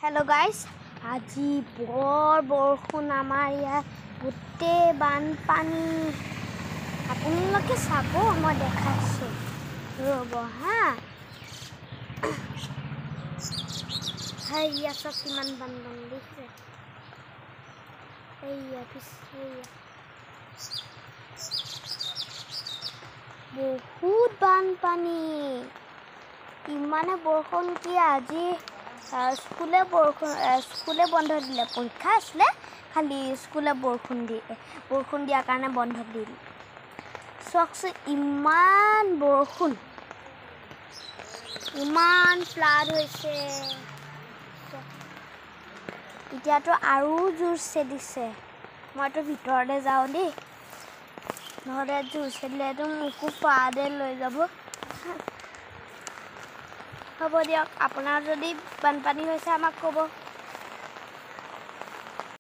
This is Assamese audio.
हेलो गाइस আজি বৰষুণ আমাৰ ইয়াত গোটেই বানপানী আপোনালোকে চাব মই দেখাইছো ৰব হা হাইয়া সব কিমান বানপানী দেখিছে এইয়া পিছে বহুত বানপানী ইমানে বৰষুণ কি আজি স্কুলে বন্ধ দিলে পৰীক্ষা আসলে খালি স্কুলে বৰষুণ দিয়াৰ কাৰণে বন্ধ দিলে সক্স ইমান বৰষুণ ইমান ফ্লাড হৈছে এতিয়াতো আৰু জোৰছে দিছে মইতো ভিতৰতে যাওঁ দেই নহলে জোৰছে দিলেতো মোকো পাদে লৈ যাব হ'ব দিয়ক আপোনাৰ যদি বানপানী হৈছে আমাক ক'ব